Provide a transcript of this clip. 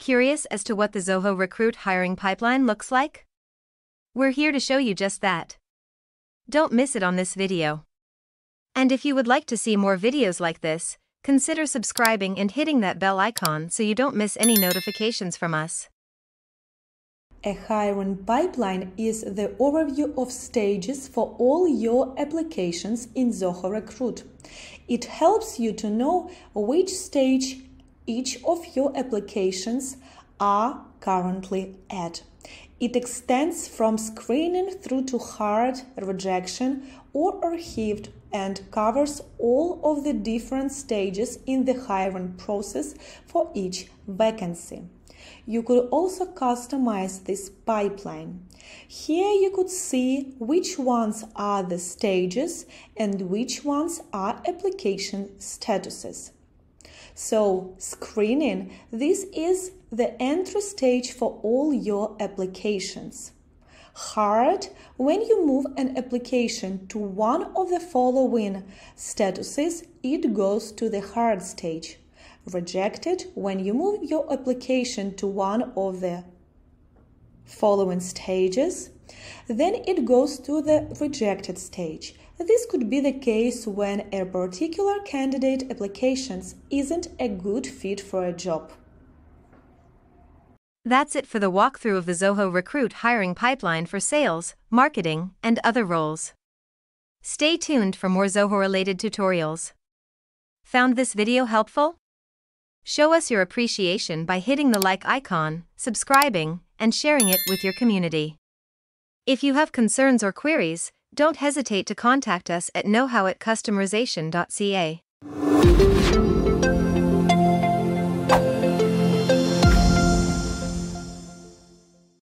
Curious as to what the Zoho Recruit hiring pipeline looks like? We're here to show you just that. Don't miss it on this video. And if you would like to see more videos like this, consider subscribing and hitting that bell icon so you don't miss any notifications from us. A hiring pipeline is the overview of stages for all your applications in Zoho Recruit. It helps you to know which stage each of your applications are currently at. It extends from screening through to hard rejection or archived and covers all of the different stages in the hiring process for each vacancy. You could also customize this pipeline. Here you could see which ones are the stages and which ones are application statuses. So, screening, this is the entry stage for all your applications. Hard, when you move an application to one of the following statuses, it goes to the hard stage. Rejected, when you move your application to one of the following stages, then it goes to the rejected stage. This could be the case when a particular candidate application isn't a good fit for a job. That's it for the walkthrough of the Zoho Recruit hiring pipeline for sales, marketing, and other roles. Stay tuned for more Zoho-related tutorials. Found this video helpful? Show us your appreciation by hitting the like icon, subscribing, and sharing it with your community. If you have concerns or queries, don't hesitate to contact us at knowhow@customerization.ca.